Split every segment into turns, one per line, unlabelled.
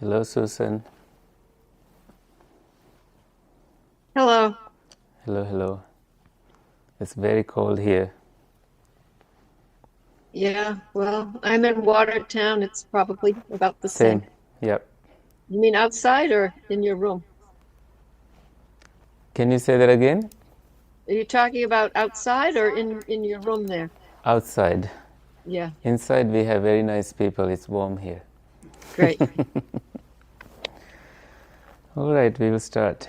Hello, Susan.
Hello.
Hello, hello. It's very cold here.
Yeah, well, I'm in Watertown. It's probably about the same.
Same. Yep.
You mean outside or in your room?
Can you say that again?
Are you talking about outside or in your room there?
Outside.
Yeah,
Inside we have very nice people. It's warm here.
great.
All right, we will start.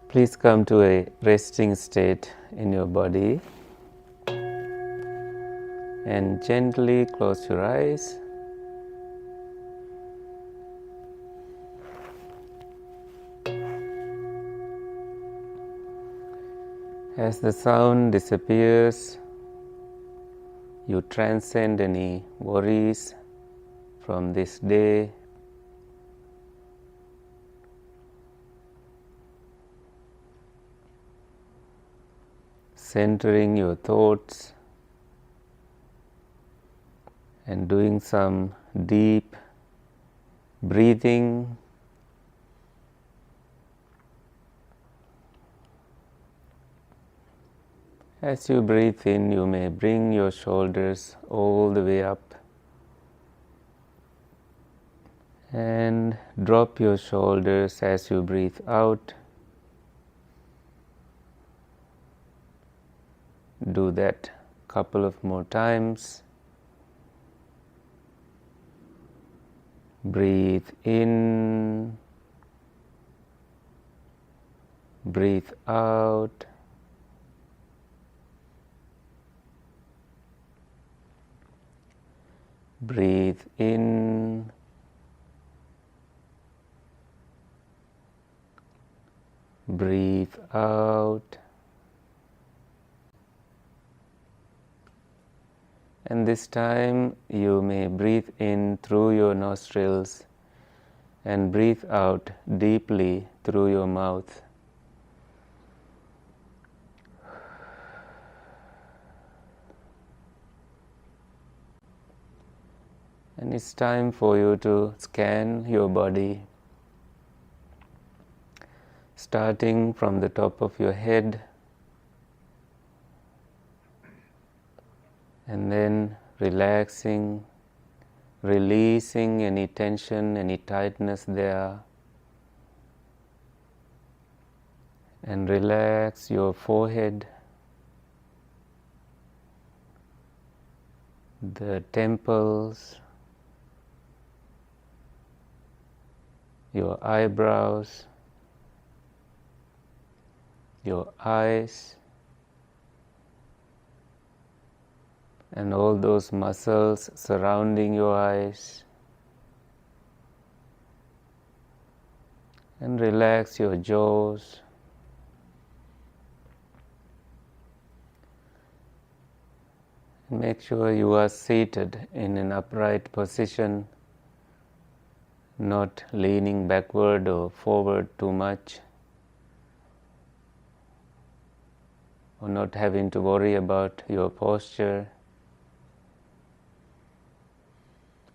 Please come to a resting state in your body and gently close your eyes. As the sound disappears, you transcend any worries from this day. Centering your thoughts and doing some deep breathing. As you breathe in, you may bring your shoulders all the way up and drop your shoulders as you breathe out. Do that a couple of more times. Breathe in, breathe out. Breathe in, breathe out. And this time you may breathe in through your nostrils and breathe out deeply through your mouth. And it's time for you to scan your body, starting from the top of your head and then relaxing, releasing any tension, any tightness there, and relax your forehead, the temples, your eyebrows, your eyes, and all those muscles surrounding your eyes. And relax your jaws. Make sure you are seated in an upright position, not leaning backward or forward too much, or not having to worry about your posture.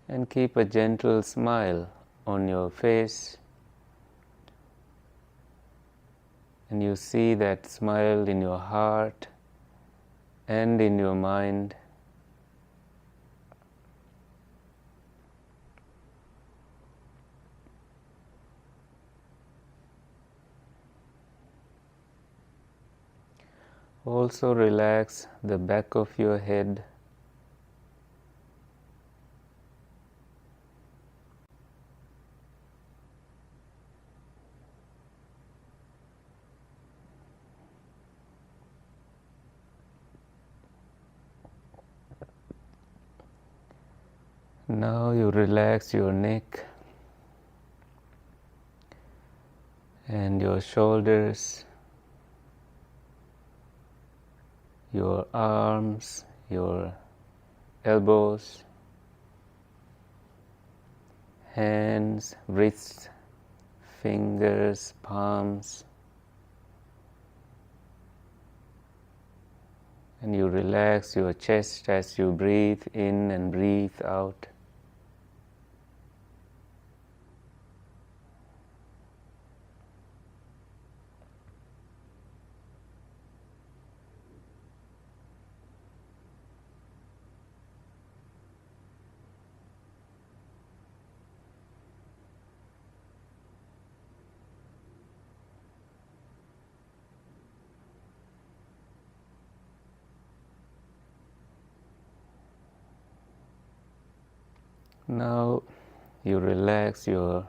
And keep a gentle smile on your face And you see that smile in your heart and in your mind. Also relax the back of your head. Now you relax your neck and your shoulders, your arms, your elbows, hands, wrists, fingers, palms, and you relax your chest as you breathe in and breathe out. Now you relax your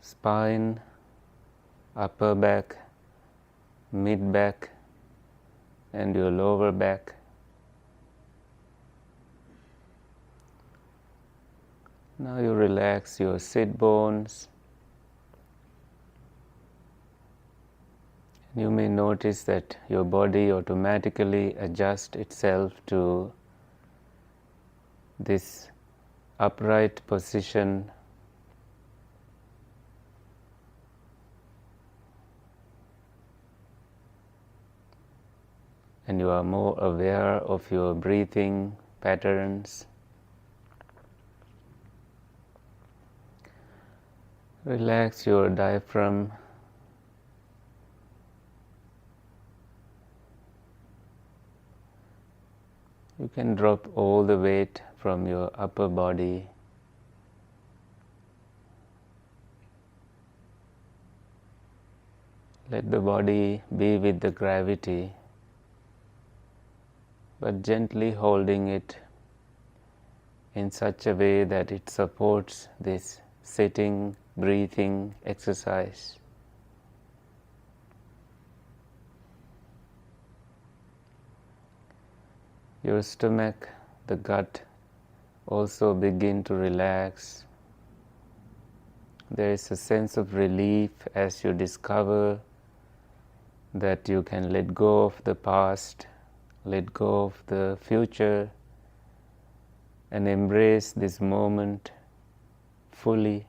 spine, upper back, mid back, and your lower back. Now you relax your sit bones. You may notice that your body automatically adjusts itself to this upright position. And you are more aware of your breathing patterns. Relax your diaphragm. You can drop all the weight from your upper body. Let the body be with the gravity, but gently holding it in such a way that it supports this sitting, breathing exercise. Your stomach, the gut also begin to relax. There is a sense of relief as you discover that you can let go of the past, let go of the future, and embrace this moment fully.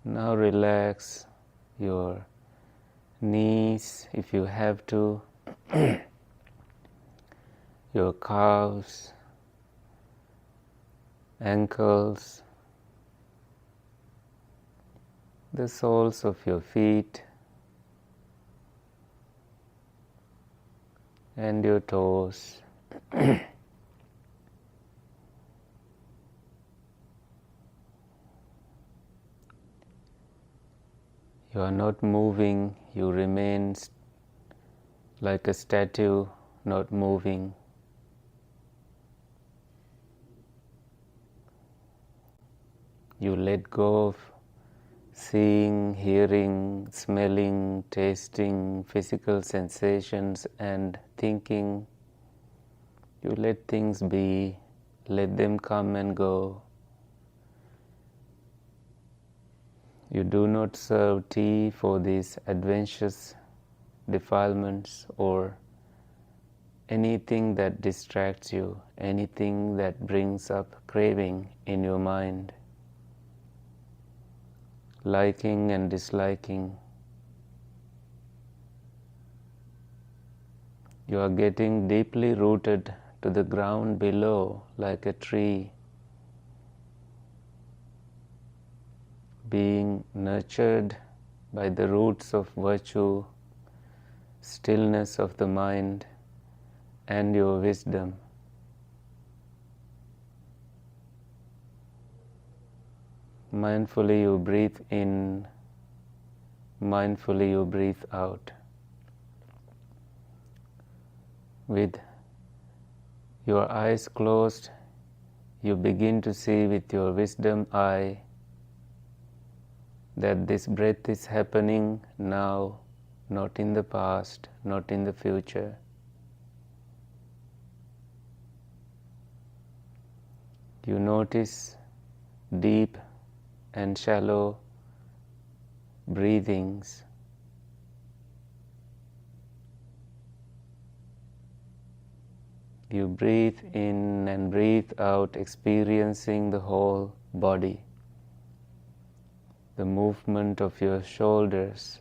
Now relax your knees if you have to, your calves, ankles, the soles of your feet, and your toes. You are not moving, you remain like a statue, not moving. You let go of seeing, hearing, smelling, tasting, physical sensations and thinking. You let things be, let them come and go. You do not serve tea for these adventitious defilements or anything that distracts you, anything that brings up craving in your mind, liking and disliking. You are getting deeply rooted to the ground below like a tree, being nurtured by the roots of virtue, stillness of the mind, and your wisdom. Mindfully you breathe in, mindfully you breathe out. With your eyes closed, you begin to see with your wisdom eye that this breath is happening now, not in the past, not in the future. You notice deep and shallow breathings. You breathe in and breathe out, experiencing the whole body, the movement of your shoulders,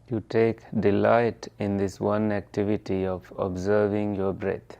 you take delight in this one activity of observing your breath.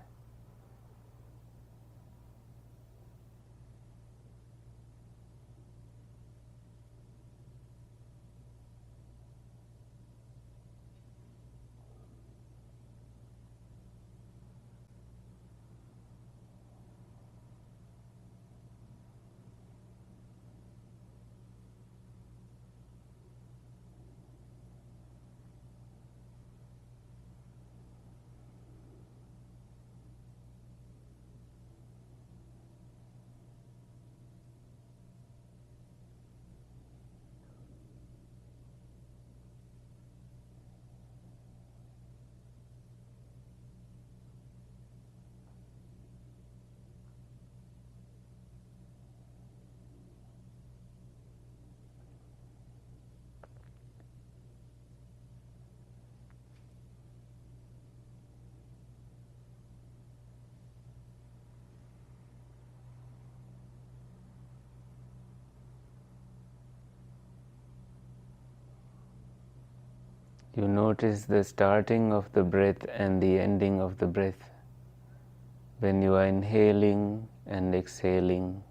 You notice the starting of the breath and the ending of the breath when you are inhaling and exhaling.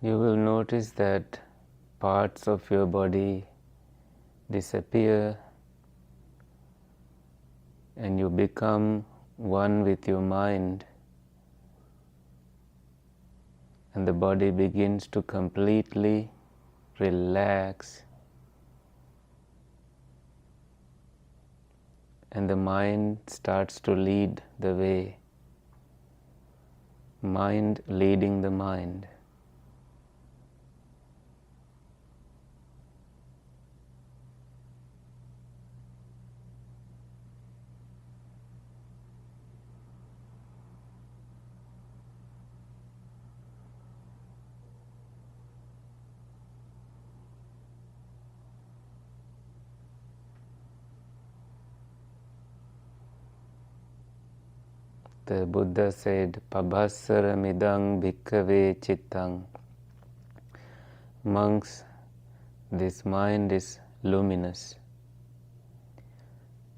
You will notice that parts of your body disappear and you become one with your mind, and the body begins to completely relax, and the mind starts to lead the way, mind leading the mind. The Buddha said, "Pabhassaramidang bhikkhave cittang." Monks, this mind is luminous.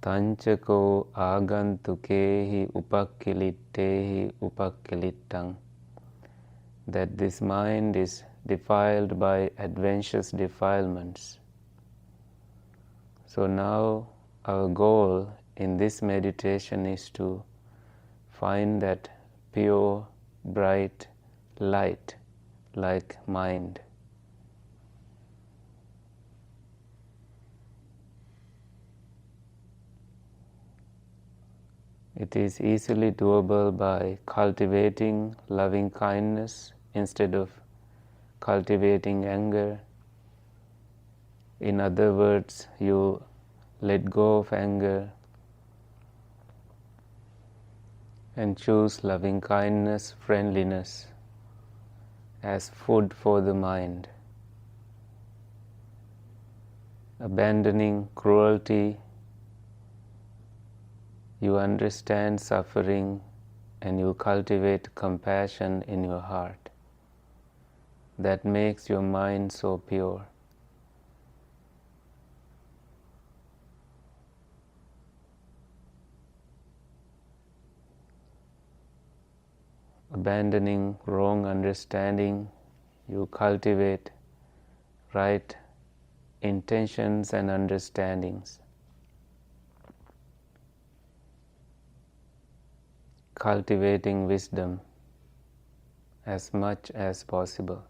Tanchako agantukehi upakkilittehi upakkilittang, that this mind is defiled by adventitious defilements. So now our goal in this meditation is to find that pure, bright light like mind. It is easily doable by cultivating loving kindness instead of cultivating anger. In other words, you let go of anger and choose loving kindness, friendliness as food for the mind. Abandoning cruelty, you understand suffering and you cultivate compassion in your heart. That makes your mind so pure. Abandoning wrong understanding, you cultivate right intentions and understandings. Cultivating wisdom as much as possible.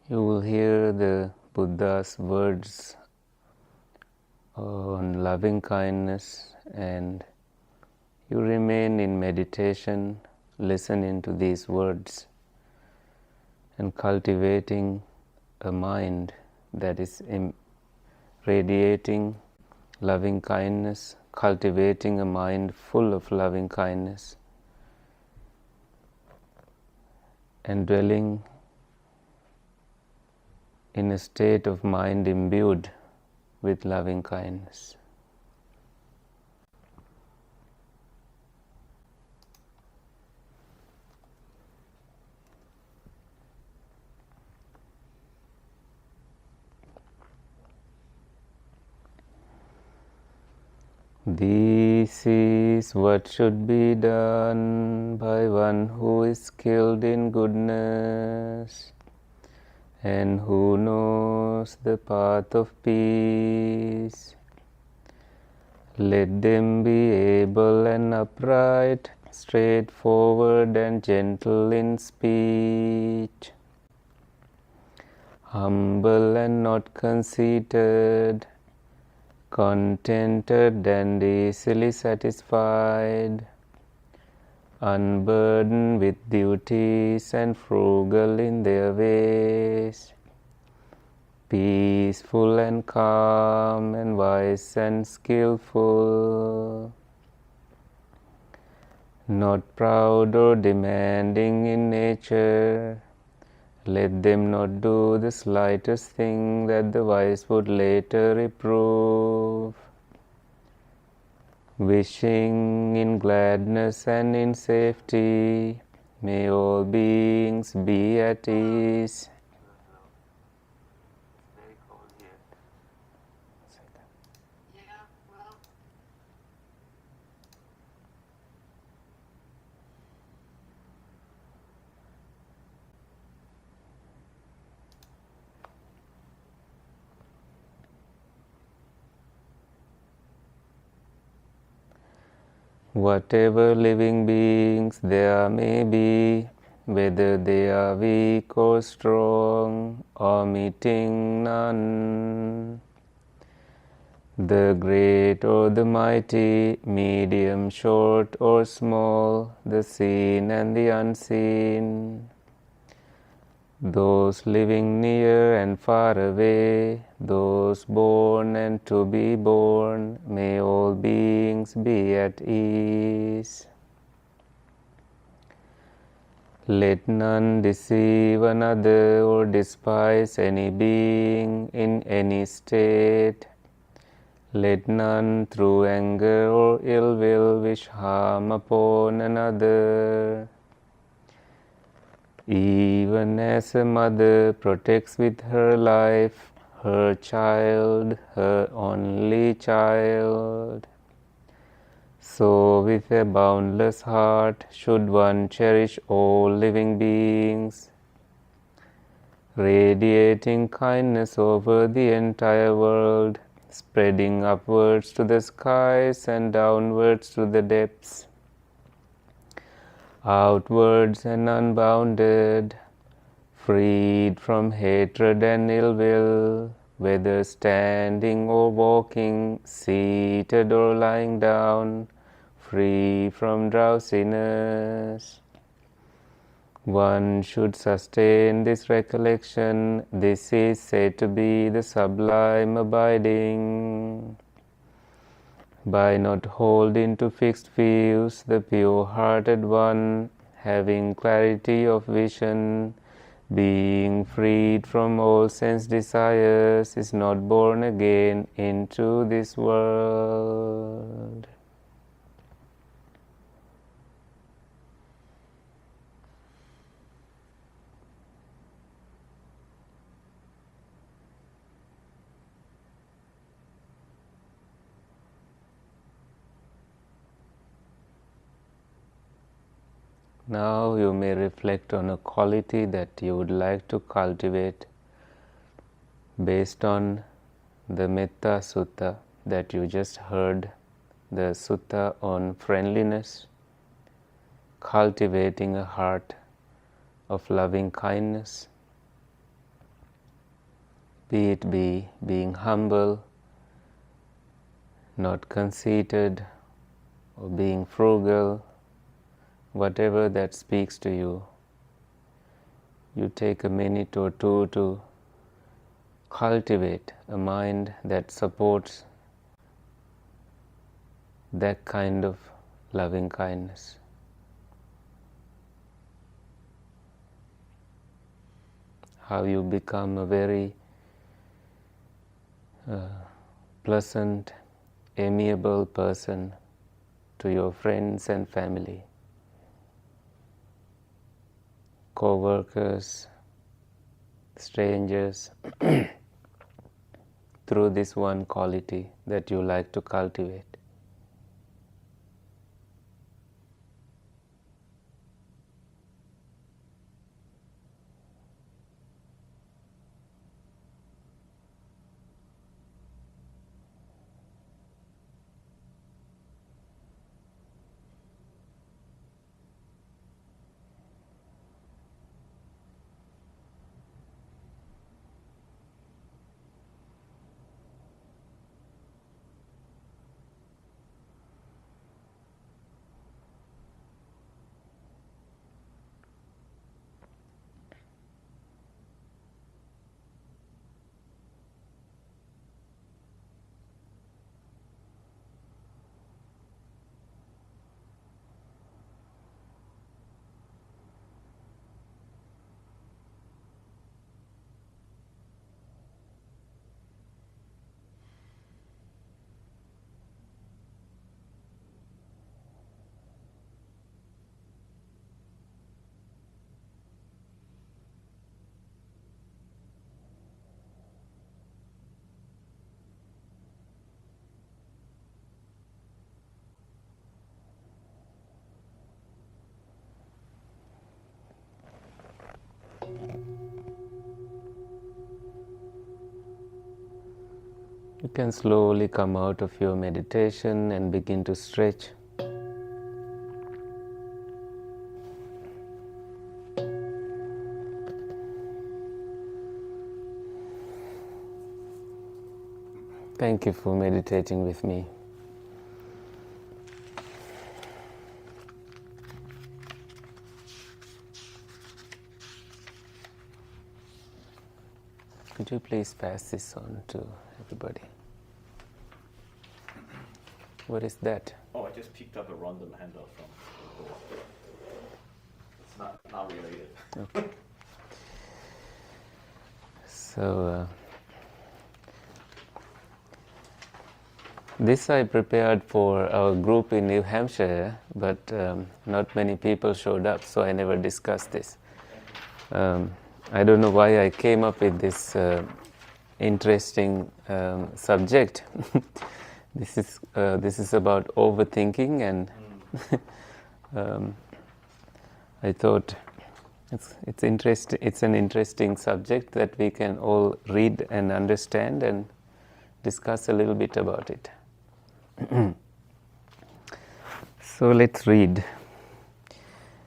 You will hear the Buddha's words on loving kindness, and you remain in meditation, listening to these words and cultivating a mind that is radiating loving kindness, cultivating a mind full of loving kindness, and dwelling in a state of mind imbued with loving kindness. This is what should be done by one who is skilled in goodness and who knows the path of peace. Let them be able and upright, straightforward and gentle in speech, humble and not conceited, contented and easily satisfied, unburdened with duties and frugal in their ways, peaceful and calm and wise and skillful, not proud or demanding in nature. Let them not do the slightest thing that the wise would later reprove. Wishing in gladness and in safety, may all beings be at ease. Whatever living beings there may be, whether they are weak or strong, omitting none, the great or the mighty, medium, short or small, the seen and the unseen, those living near and far away, those born and to be born, may all beings be at ease. Let none deceive another or despise any being in any state. Let none through anger or ill will wish harm upon another. Even as a mother protects with her life her child, her only child, so with a boundless heart should one cherish all living beings, radiating kindness over the entire world, spreading upwards to the skies and downwards to the depths, outwards and unbounded, freed from hatred and ill will, whether standing or walking, seated or lying down, free from drowsiness. One should sustain this recollection. This is said to be the sublime abiding. By not holding to fixed views, the pure-hearted one, having clarity of vision, being freed from all sense desires, is not born again into this world. Now you may reflect on a quality that you would like to cultivate based on the Metta Sutta that you just heard, the Sutta on friendliness, cultivating a heart of loving kindness. be it being humble, not conceited, or being frugal, whatever that speaks to you, you take a minute or two to cultivate a mind that supports that kind of loving kindness. How you become a very pleasant, amiable person to your friends and family, co-workers, strangers, through this one quality that you like to cultivate. You can slowly come out of your meditation and begin to stretch. Thank you for meditating with me. Could you please pass this on to everybody? What is that?
Oh, I just picked up a random handout from the board. It's not related.
Okay. So, this I prepared for our group in New Hampshire, but not many people showed up, so I never discussed this. I don't know why I came up with this interesting subject. This is about overthinking, and I thought it's interesting. It's an interesting subject that we can all read and understand and discuss a little bit about it. So let's read.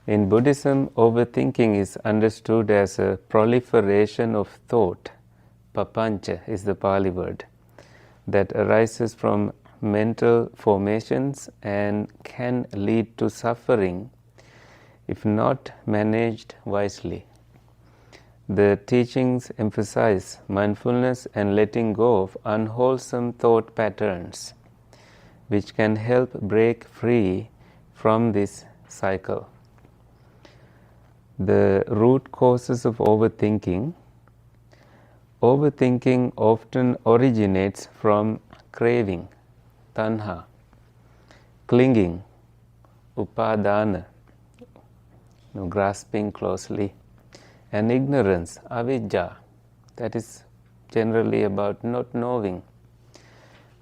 In Buddhism, overthinking is understood as a proliferation of thought. Papañca is the Pali word that arises from mental formations and can lead to suffering if not managed wisely. The teachings emphasize mindfulness and letting go of unwholesome thought patterns, which can help break free from this cycle. The root causes of overthinking. Overthinking often originates from craving, taṇhā, clinging, upādāna, grasping closely, and ignorance, avijjā, that is generally about not knowing,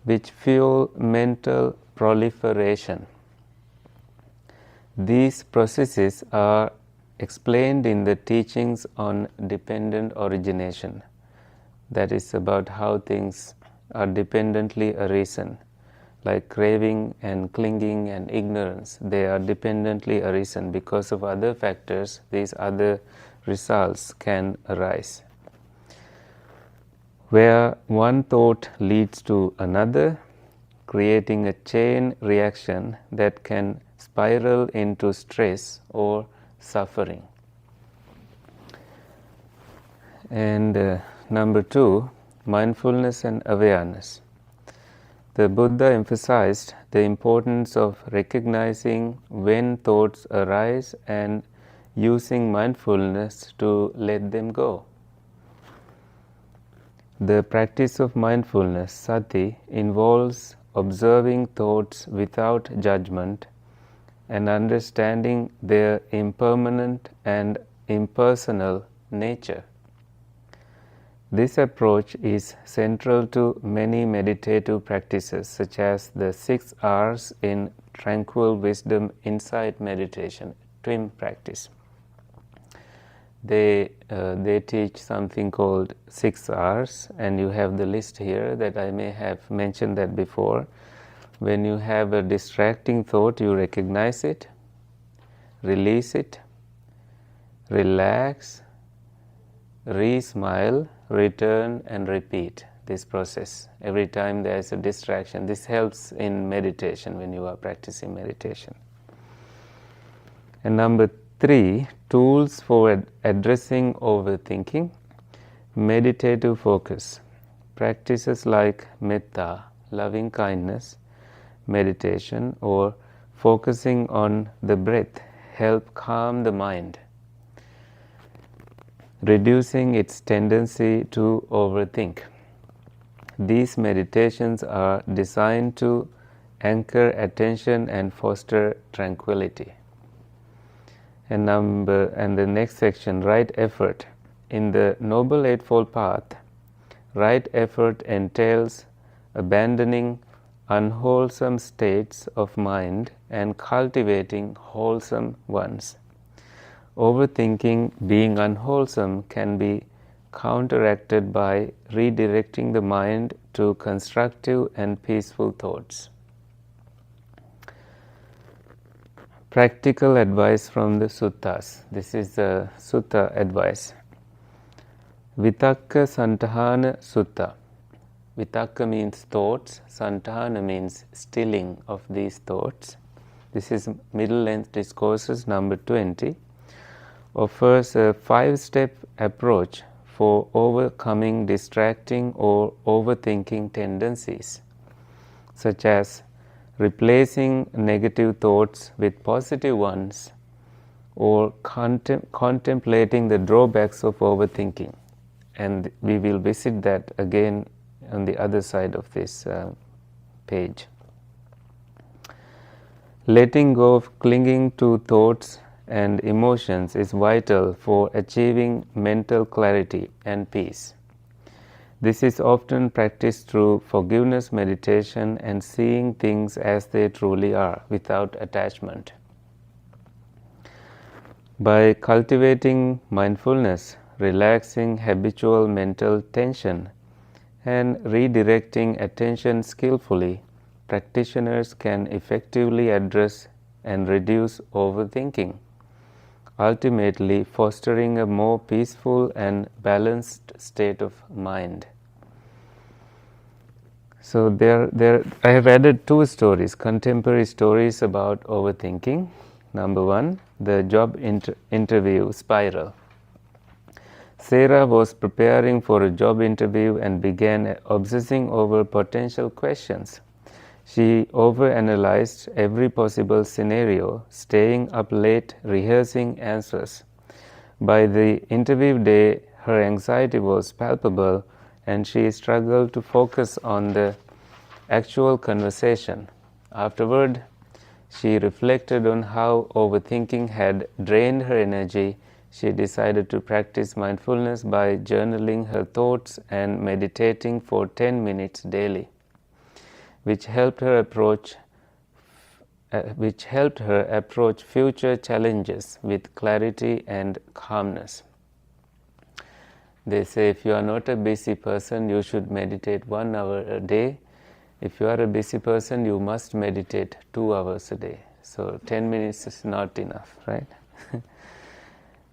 which fuel mental proliferation. These processes are explained in the teachings on dependent origination. That is about how things are dependently arisen, like craving and clinging and ignorance. They are dependently arisen because of other factors. These other results can arise. where one thought leads to another, creating a chain reaction that can spiral into stress or suffering. And number 2, mindfulness and awareness. The Buddha emphasized the importance of recognizing when thoughts arise and using mindfulness to let them go. The practice of mindfulness, sati, involves observing thoughts without judgment and understanding their impermanent and impersonal nature. This approach is central to many meditative practices, such as the 6 R's in Tranquil Wisdom Insight Meditation, TWIM practice. They teach something called 6 R's, and you have the list here that I may have mentioned that before. When you have a distracting thought, you recognize it, release it, relax, re-smile, return, and repeat this process every time there is a distraction. This helps in meditation when you are practicing meditation. And number 3, tools for addressing overthinking. Meditative focus. Practices like metta, loving kindness, meditation, or focusing on the breath help calm the mind, reducing its tendency to overthink. These meditations are designed to anchor attention and foster tranquility. And the next section, right effort. In the Noble Eightfold Path, right effort entails abandoning unwholesome states of mind and cultivating wholesome ones. Overthinking, being unwholesome, can be counteracted by redirecting the mind to constructive and peaceful thoughts. Practical advice from the suttas. This is the sutta advice. Vitakka Santahana Sutta. Vitakka means thoughts, Santahana means stilling of these thoughts. This is Middle Length Discourses number 20. Offers a 5-step approach for overcoming distracting or overthinking tendencies, such as replacing negative thoughts with positive ones, or contemplating the drawbacks of overthinking. And we will visit that again on the other side of this page. Letting go of clinging to thoughts and emotions is vital for achieving mental clarity and peace. This is often practiced through forgiveness meditation and seeing things as they truly are, without attachment. By cultivating mindfulness, relaxing habitual mental tension, and redirecting attention skillfully, practitioners can effectively address and reduce overthinking, ultimately fostering a more peaceful and balanced state of mind. So I have added 2 stories, contemporary stories about overthinking. Number 1, the job interview spiral. Sarah was preparing for a job interview and began obsessing over potential questions. She overanalyzed every possible scenario, staying up late rehearsing answers. By the interview day, her anxiety was palpable and she struggled to focus on the actual conversation. Afterward, she reflected on how overthinking had drained her energy. She decided to practice mindfulness by journaling her thoughts and meditating for 10 minutes daily, which helped her approach future challenges with clarity and calmness. They say if you are not a busy person, you should meditate 1 hour a day. If you are a busy person, you must meditate 2 hours a day. So 10 minutes is not enough, right?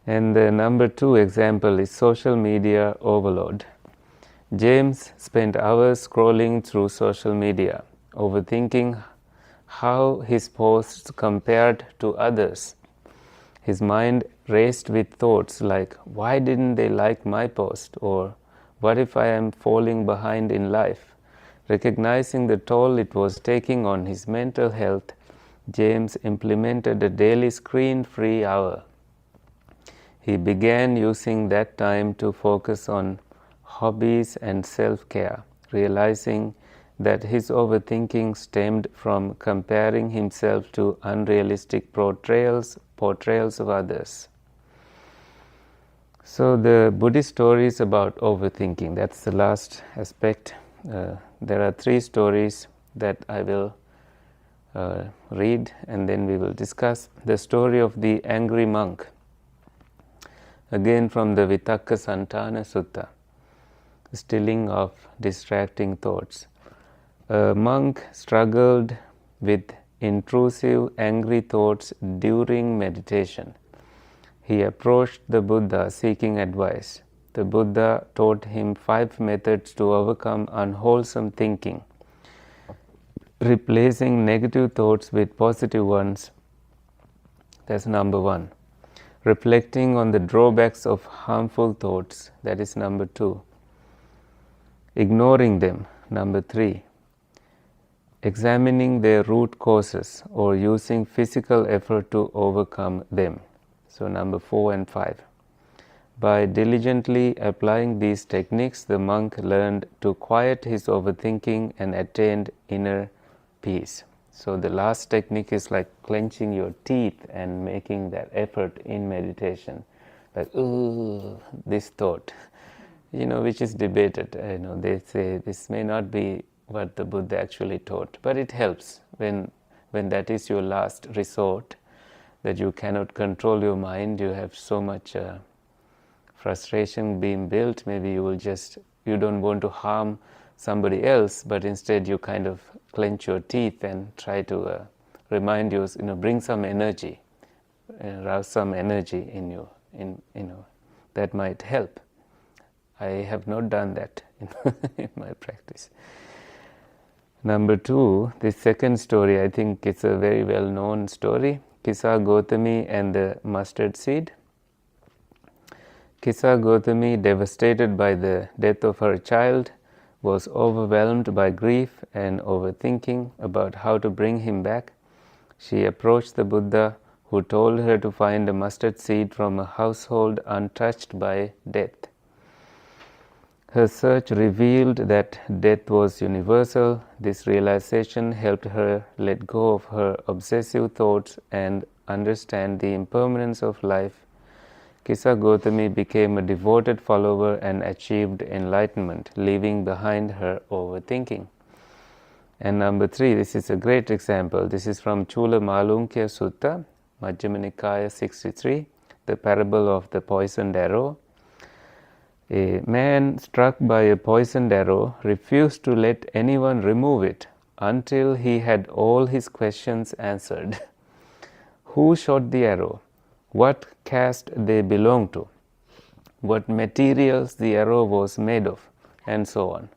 And the number 2 example is social media overload. James spent hours scrolling through social media, overthinking how his posts compared to others. His mind raced with thoughts like, why didn't they like my post? Or, what if I am falling behind in life? Recognizing the toll it was taking on his mental health, James implemented a daily screen-free hour. He began using that time to focus on hobbies and self-care, realizing that his overthinking stemmed from comparing himself to unrealistic portrayals of others. So the Buddhist stories about overthinking, that's the last aspect. There are 3 stories that I will read and then we will discuss. The story of the angry monk, again from the Vitakka Santana Sutta, stilling of distracting thoughts. A monk struggled with intrusive angry thoughts during meditation. He approached the Buddha seeking advice. The Buddha taught him 5 methods to overcome unwholesome thinking, replacing negative thoughts with positive ones. That's number 1. Reflecting on the drawbacks of harmful thoughts, that is number 2. Ignoring them, number 3. Examining their root causes or using physical effort to overcome them. So number 4 and 5. By diligently applying these techniques, the monk learned to quiet his overthinking and attained inner peace. So the last technique is like clenching your teeth and making that effort in meditation. Like, ooh, this thought, which is debated. They say this may not be what the Buddha actually taught, but it helps when that is your last resort, that you cannot control your mind, you have so much frustration being built, maybe you don't want to harm somebody else, but instead you kind of clench your teeth and try to remind you, bring some energy, rouse some energy in you, that might help. I have not done that in my practice. Number 2, the second story, I think it's a very well-known story, Kisa Gotami and the mustard seed. Kisa Gotami, devastated by the death of her child, was overwhelmed by grief and overthinking about how to bring him back. She approached the Buddha, who told her to find a mustard seed from a household untouched by death. Her search revealed that death was universal. This realization helped her let go of her obsessive thoughts and understand the impermanence of life. Kisa Gotami became a devoted follower and achieved enlightenment, leaving behind her overthinking. And number 3, this is a great example. This is from Chula Malunkya Sutta, Majjhima Nikaya 63, the parable of the poisoned arrow. A man struck by a poisoned arrow refused to let anyone remove it until he had all his questions answered. Who shot the arrow? What caste they belonged to? What materials the arrow was made of? And so on.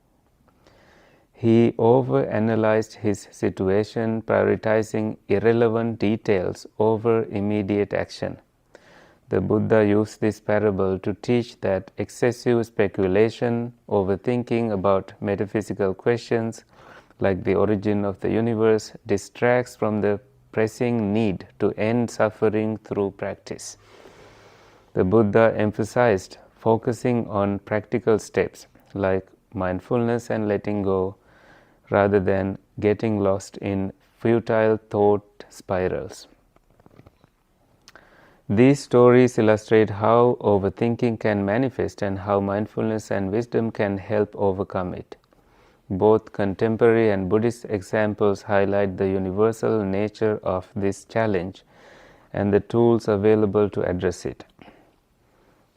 He overanalyzed his situation, prioritizing irrelevant details over immediate action. The Buddha used this parable to teach that excessive speculation, overthinking about metaphysical questions like the origin of the universe distracts from the pressing need to end suffering through practice. The Buddha emphasized focusing on practical steps like mindfulness and letting go, rather than getting lost in futile thought spirals. These stories illustrate how overthinking can manifest and how mindfulness and wisdom can help overcome it. Both contemporary and Buddhist examples highlight the universal nature of this challenge and the tools available to address it.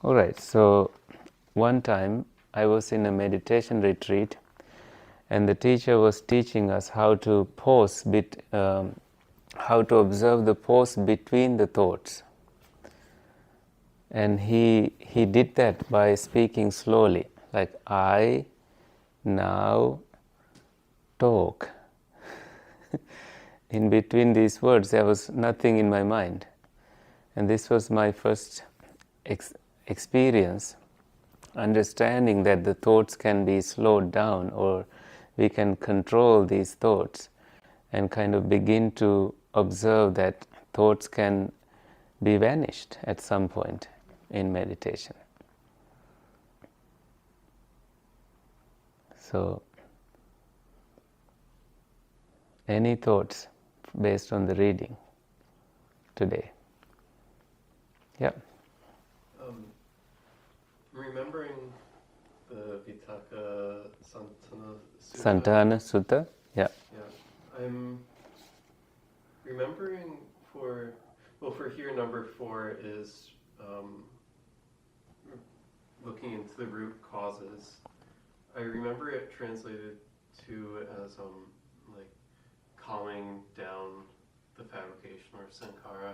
Alright, so one time I was in a meditation retreat and the teacher was teaching us how to pause, how to observe the pause between the thoughts. And he did that by speaking slowly, like I now talk. In between these words, there was nothing in my mind. And this was my first experience, understanding that the thoughts can be slowed down, or we can control these thoughts and kind of begin to observe that thoughts can be vanished at some point in meditation. So, any thoughts based on the reading today? Yeah.
Remembering the Vitakka Santana Sutta.
Santana Sutta? Yeah.
Yeah. I'm remembering for here, number 4 is looking into the root causes. I remember it translated to as like calming down the fabrication or sankhara,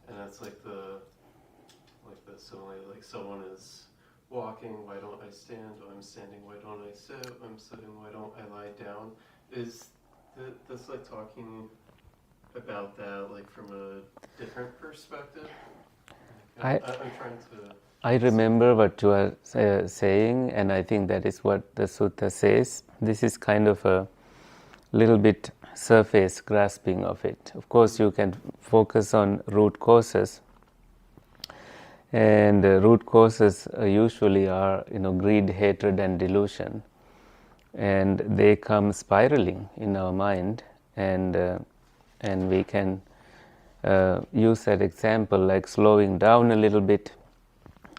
and that's like the simile, like someone is walking, why don't I stand? Oh, I'm standing, why don't I sit? I'm sitting, why don't I lie down? Is this like talking about that like from a different perspective? I'm trying to...
I remember what you are saying, and I think that is what the sutta says. This is kind of a little bit surface grasping of it. Of course, you can focus on root causes, and root causes usually are, greed, hatred, and delusion, and they come spiraling in our mind, and we can use that example like slowing down a little bit.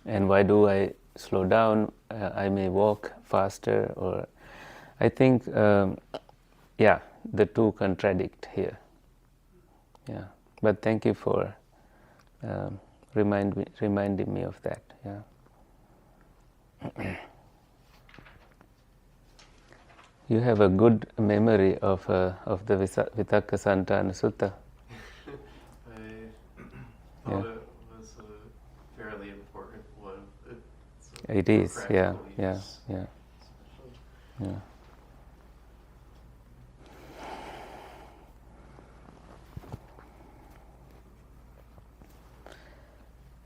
And why do I slow down? I may walk faster, or I think, the two contradict here. Yeah, but thank you for reminding me of that. Yeah. You have a good memory of the Vitakka Santana Sutta.
I thought it was a fairly important one.
It is, yeah.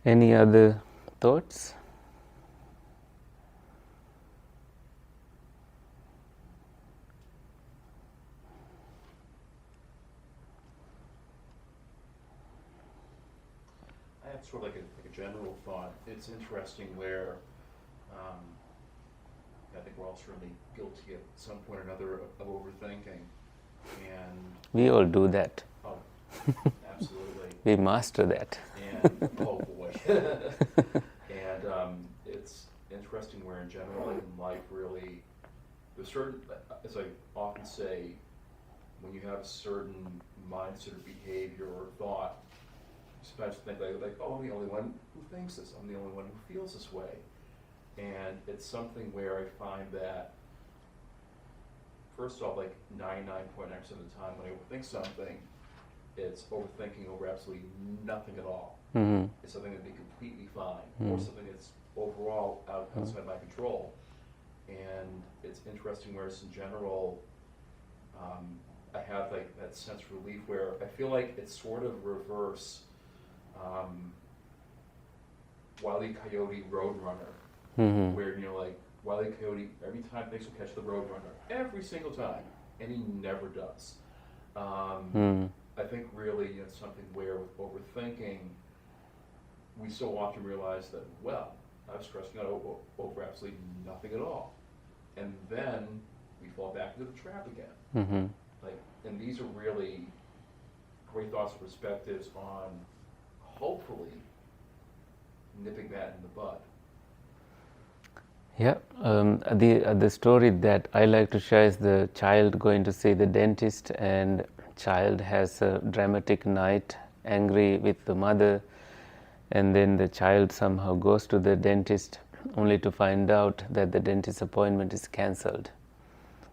Any other thoughts?
I have sort of like a general thought. It's interesting where I think we're all certainly guilty at some point or another of overthinking, and
We all do that.
oh, absolutely.
We master that.
And oh boy. And it's interesting where in general in life really there's certain, as I often say, when you have a certain mindset or behavior or thought, you sometimes think like, oh, I'm the only one who thinks this, I'm the only one who feels this way. And it's something where I find that, first off, like 99.9% of the time when I overthink something, it's overthinking over absolutely nothing at all.
Mm-hmm.
It's something that'd be completely fine, or something that's overall outside my control. And it's interesting, whereas in general, I have like that sense of relief where I feel like it's sort of reverse Wile E. Coyote Roadrunner, where like Wile E. Coyote every time thinks he'll catch the Roadrunner, every single time, and he never does. I think really it's something where with overthinking, we so often realize that, well, I was stressing out over absolutely nothing at all. And then we fall back into the trap again. Like, and these are really great thoughts and perspectives on hopefully nipping that in the bud.
Yeah, the story that I like to share is the child going to see the dentist, and child has a dramatic night, angry with the mother, and then the child somehow goes to the dentist only to find out that the dentist appointment is cancelled.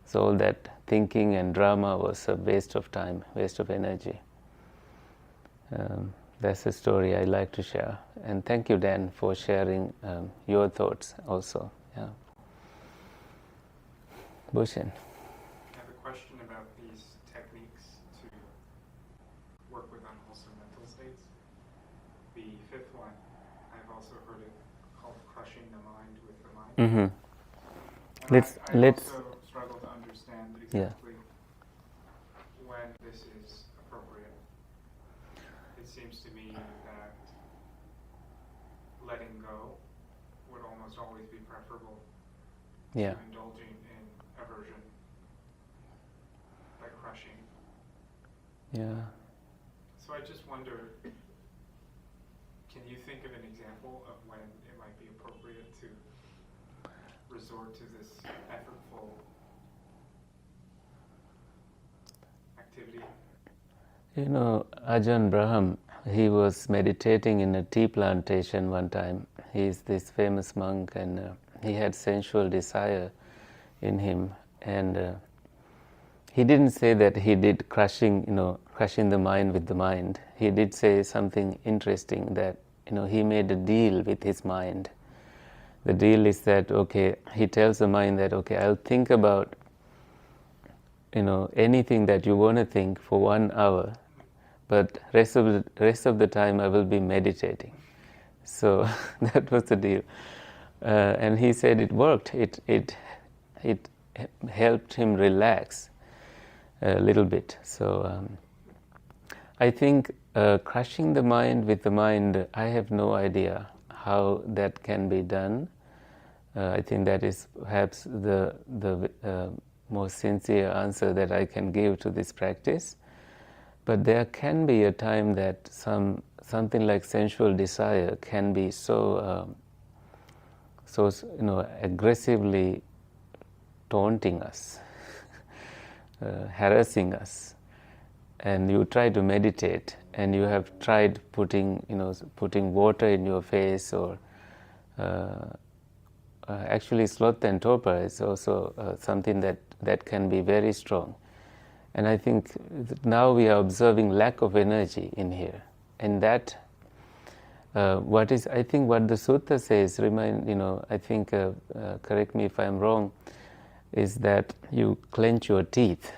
So all that thinking and drama was a waste of time, waste of energy. That's a story I like to share. And thank you, Dan, for sharing your thoughts also. Yeah. Bhushan.
I have a question about these techniques to work with unwholesome mental states. The fifth one, I've also heard it called crushing the mind with the mind.
Mm-hmm.
And I also struggle to understand exactly when this is appropriate. It seems to me that letting go would almost always be preferable
Yeah.
to indulging in aversion by crushing.
Yeah.
So I just wonder, can you think of an example of when it might be appropriate to resort to this effortful activity?
You know, Ajahn Braham, he was meditating in a tea plantation one time. He's this famous monk, and he had sensual desire in him. And he didn't say that he did crushing the mind with the mind. He did say something interesting, that he made a deal with his mind. The deal is that, okay, he tells the mind that, okay, I'll think about anything that you want to think for 1 hour, but rest of the time I will be meditating. So that was the deal, and he said it worked. It helped him relax a little bit. So I think crushing the mind with the mind, I have no idea how that can be done. I think that is perhaps the most sincere answer that I can give to this practice. But there can be a time that something like sensual desire can be so aggressively taunting us, harassing us, and you try to meditate, and you have tried putting water in your face, or actually sloth and torpor is also something that can be very strong. And I think now we are observing lack of energy in here, and that what the sutta says, correct me if I'm wrong, is that you clench your teeth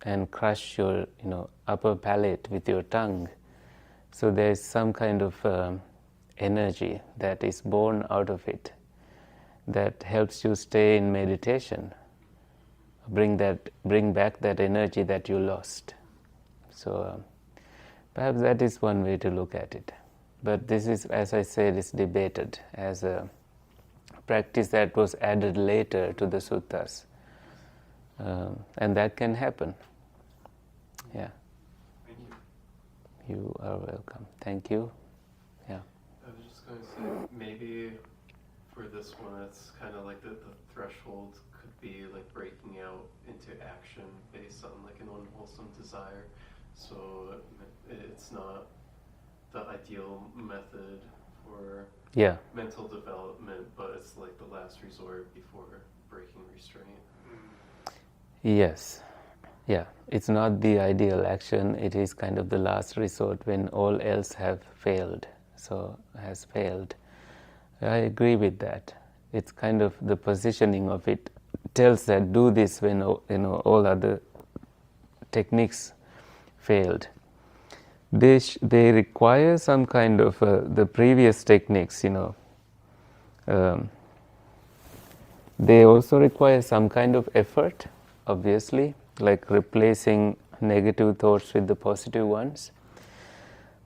and crush your upper palate with your tongue. So there is some kind of energy that is born out of it that helps you stay in meditation. Bring back that energy that you lost. So perhaps that is one way to look at it. But this is, as I said, is debated as a practice that was added later to the suttas, and that can happen. Yeah.
Thank you.
You are welcome. Thank you. Yeah.
I was just going to say, maybe for this one, it's kind of like the threshold could be like breaking out into action based on like an unwholesome desire. So it's not the ideal method for mental development, but it's like the last resort before breaking restraint.
Yes. Yeah. It's not the ideal action. It is kind of the last resort when all else has failed. I agree with that. It's kind of the positioning of it tells that do this when all other techniques failed. They require some kind of the previous techniques. They also require some kind of effort, obviously, like replacing negative thoughts with the positive ones.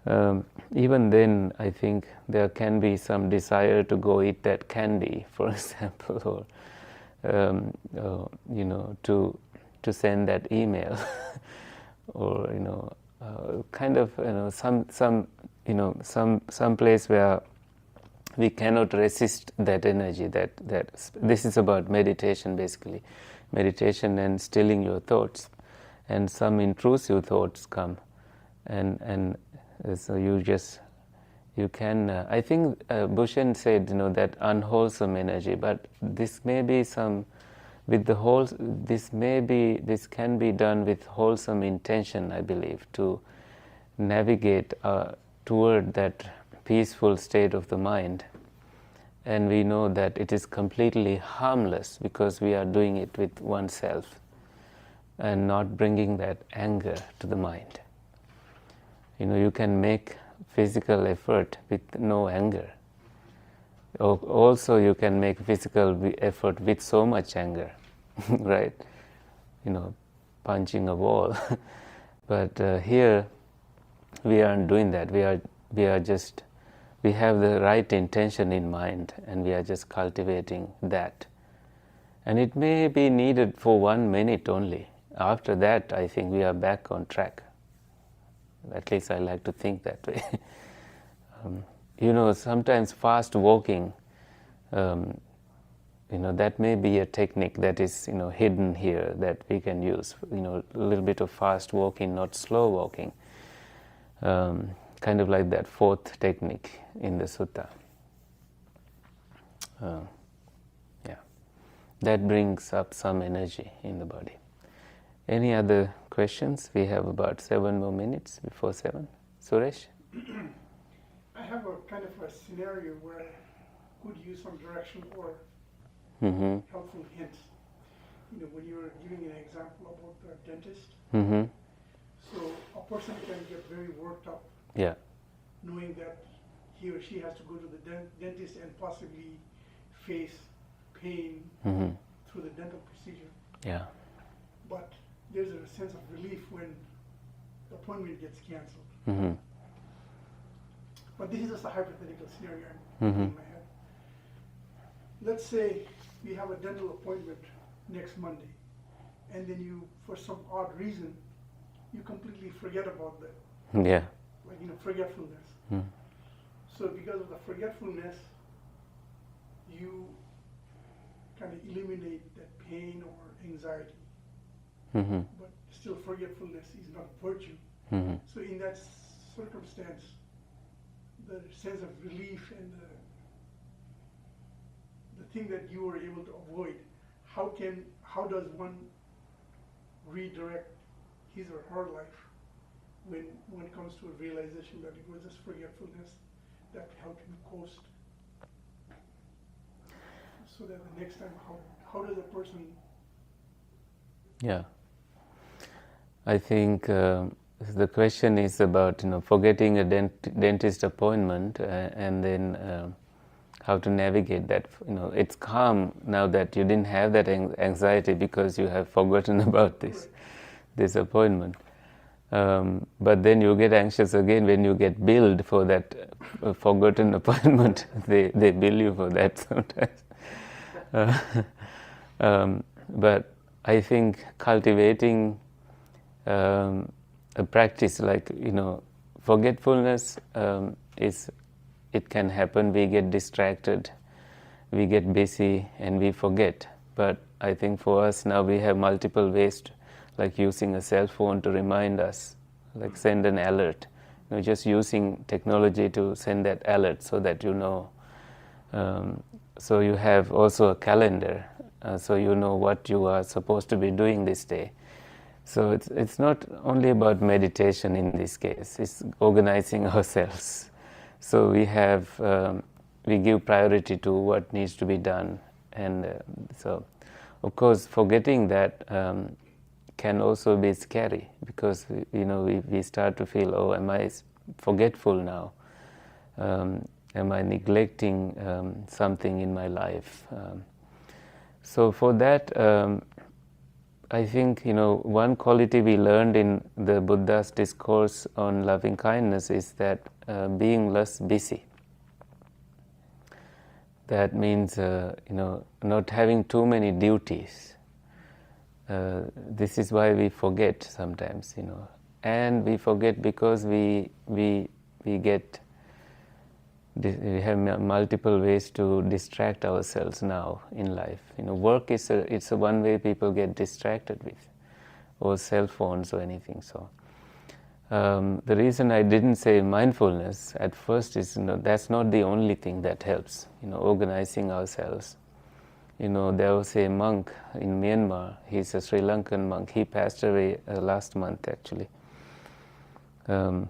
Even then, I think there can be some desire to go eat that candy, for example, or to send that email, or some place where we cannot resist that energy. That this is about meditation, basically, meditation and stilling your thoughts, and some intrusive thoughts come, and so you can. I think Bhushan said that unwholesome energy, but this may be this can be done with wholesome intention, I believe, to navigate toward that peaceful state of the mind. and we know that it is completely harmless because we are doing it with oneself and not bringing that anger to the mind. You can make physical effort with no anger. Also, you can make physical effort with so much anger, right? Punching a wall. But here, we aren't doing that. We have the right intention in mind, and we are just cultivating that. And it may be needed for 1 minute only. After that, I think we are back on track. At least I like to think that way. Sometimes fast walking, that may be a technique that is, hidden here that we can use. A little bit of fast walking, not slow walking. Kind of like that fourth technique in the sutta. That brings up some energy in the body. Any other questions? We have about 7 more minutes before 7. Suresh?
I have a kind of a scenario where I could use some direction or helpful hint. When you were giving an example about the dentist, so a person can get very worked up, knowing that he or she has to go to the dentist and possibly face pain through the dental procedure.
Yeah.
But there's a sense of relief when the appointment gets canceled. But this is just a hypothetical scenario in my head. Let's say we have a dental appointment next Monday, and then you, for some odd reason, you completely forget about that.
Yeah.
Like, forgetfulness. So because of the forgetfulness, you kind of eliminate that pain or anxiety. But still, forgetfulness is not virtue. So in that circumstance, the sense of relief and the thing that you were able to avoid, how does one redirect his or her life when it comes to a realization that it was just forgetfulness that helped him coast? So that the next time, how does a person...
Yeah. I think the question is about forgetting a dentist appointment and then how to navigate that. It's calm now that you didn't have that anxiety because you have forgotten about this appointment. But then you get anxious again when you get billed for that forgotten appointment. They bill you for that sometimes. But I think cultivating a practice like, forgetfulness it can happen. We get distracted, we get busy, and we forget. But I think for us now we have multiple ways, like using a cell phone to remind us, like send an alert. Just using technology to send that alert so that so you have also a calendar, so you know what you are supposed to be doing this day. So it's not only about meditation in this case, it's organizing ourselves. So we give priority to what needs to be done. And so, of course, forgetting that can also be scary because, we start to feel, oh, am I forgetful now? Am I neglecting something in my life? So for that, I think, one quality we learned in the Buddha's discourse on loving kindness is that being less busy. That means, not having too many duties. This is why we forget sometimes, and we forget because we have multiple ways to distract ourselves now in life. Work is it's a one way people get distracted with, or cell phones or anything. So the reason I didn't say mindfulness at first is that's not the only thing that helps. Organizing ourselves. There was a monk in Myanmar. He's a Sri Lankan monk. He passed away last month actually. Bhante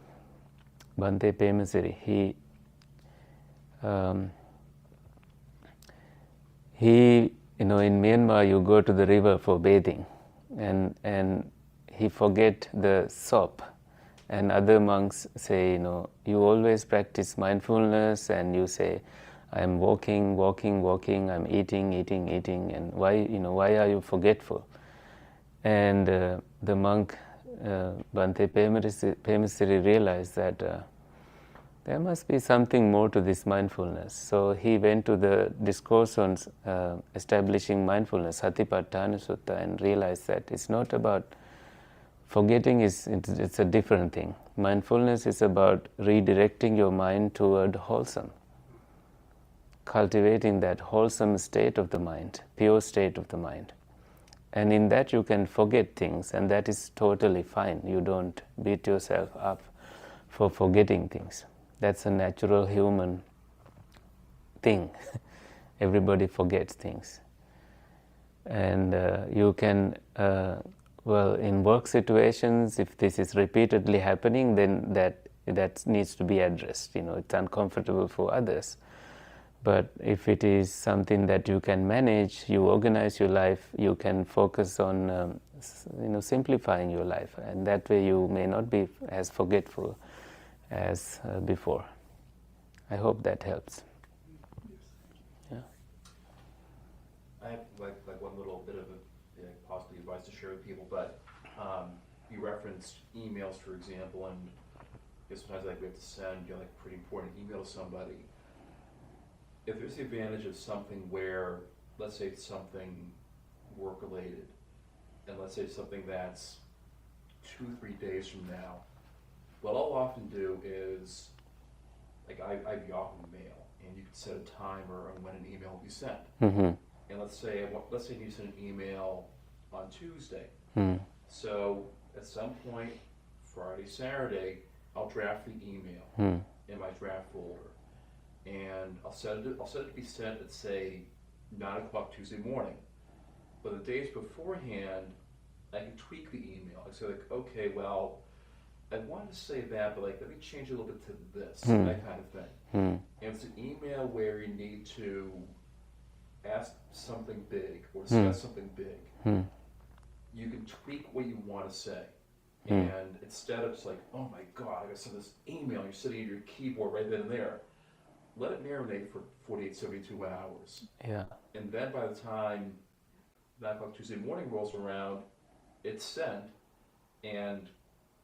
Kusala. He, in Myanmar, you go to the river for bathing, and he forget the soap. And other monks say, you always practice mindfulness, and you say, I'm walking, I'm eating, and why are you forgetful? And the monk, Bhante Kusala, realized that there must be something more to this mindfulness. So he went to the discourse on establishing mindfulness, Satipatthana Sutta, and realized that it's not about forgetting, it's a different thing. Mindfulness is about redirecting your mind toward wholesome, cultivating that wholesome state of the mind, pure state of the mind. And in that you can forget things, and that is totally fine. You don't beat yourself up for forgetting things. That's a natural human thing. Everybody forgets things. And you can, in work situations, if this is repeatedly happening, then that needs to be addressed. It's uncomfortable for others. But if it is something that you can manage, you organize your life, you can focus on simplifying your life, and that way you may not be as forgetful as before. I hope that helps. Yeah.
I have like one little bit of possibly advice to share with people, but you referenced emails, for example, and sometimes we have to send pretty important email to somebody. If there's the advantage of something where, let's say it's something work-related, and let's say it's something that's 2-3 days from now, what I'll often do is, I have Yahoo Mail, and you can set a timer on when an email will be sent.
Mm-hmm.
And let's say you send an email on Tuesday.
Mm.
So at some point, Friday, Saturday, I'll draft the email in my draft folder. And I'll set it to be sent at, say, 9 o'clock Tuesday morning. But the days beforehand, I can tweak the email. I say okay, well, I wanted to say that, but let me change it a little bit to this, that kind of thing. And it's an email where you need to ask something big or discuss something big. You can tweak what you want to say. And instead of just oh my God, I got to send this email, you're sitting at your keyboard right then and there. Let it marinate for 48, 72 hours.
Yeah.
And then by the time 9 o'clock Tuesday morning rolls around, it's sent, and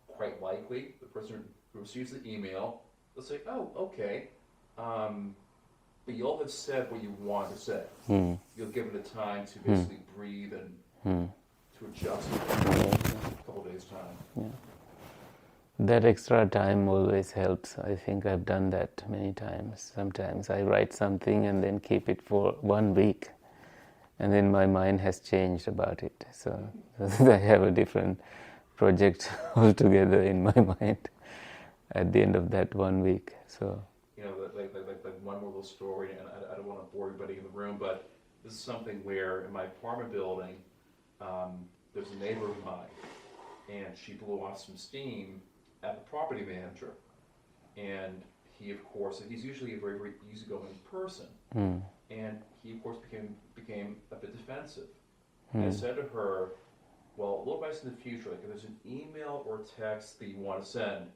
quite likely the person who receives the email will say, oh, okay, but you'll have said what you want to say. You'll give it the time to basically breathe and to adjust in a couple days' time.
Yeah. That extra time always helps. I think I've done that many times. Sometimes I write something and then keep it for 1 week, and then my mind has changed about it. So I have a different project altogether in my mind at the end of that 1 week. So
like one more little story, and I don't want to bore everybody in the room, but this is something where in my apartment building, there's a neighbor of mine, and she blew off some steam at the property manager, and he, of course, he's usually a very, very easygoing person, and he, of course, became a bit defensive. And I said to her, well, a little advice in the future, if there's an email or a text that you want to send,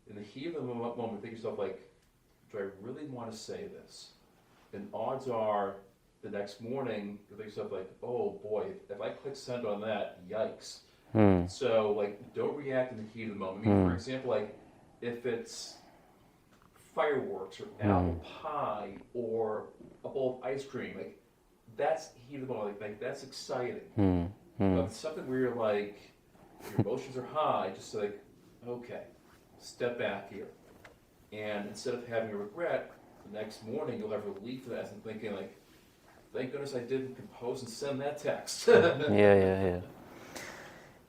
in the heat of the moment, think to yourself, do I really want to say this? And odds are, the next morning, you think to yourself, oh boy, if I click send on that, yikes. So, don't react in the heat of the moment. For example, if it's fireworks or apple pie or a bowl of ice cream, that's heat of the moment. That's exciting. But it's something where you're your emotions are high, just okay, step back here. And instead of having a regret, the next morning you'll have relief for that and thinking thank goodness I didn't compose and send that text.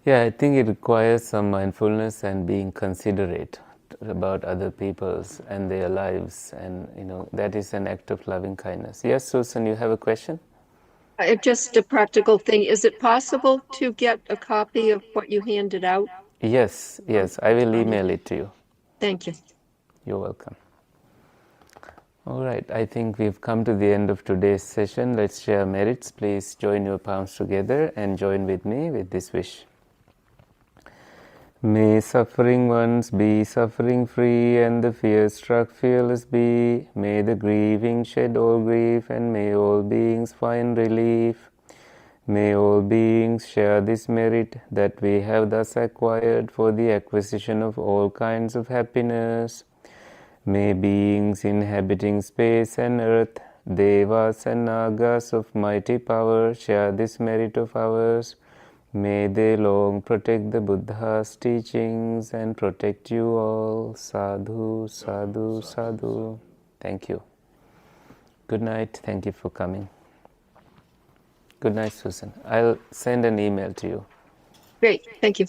Yeah, I think it requires some mindfulness and being considerate about other people's and their lives, and that is an act of loving kindness. Yes, Susan, you have a question?
Just a practical thing. Is it possible to get a copy of what you handed out?
Yes, I will email it to you.
Thank you.
You're welcome. All right, I think we've come to the end of today's session. Let's share merits. Please join your palms together and join with me with this wish. May suffering ones be suffering free, and the fear-struck fearless be. May the grieving shed all grief, and may all beings find relief. May all beings share this merit that we have thus acquired for the acquisition of all kinds of happiness. May beings inhabiting space and earth, devas and nagas of mighty power, share this merit of ours. May they long protect the Buddha's teachings and protect you all. Sadhu, sadhu, sadhu. Thank you. Good night. Thank you for coming. Good night, Susan. I'll send an email to you.
Great. Thank you.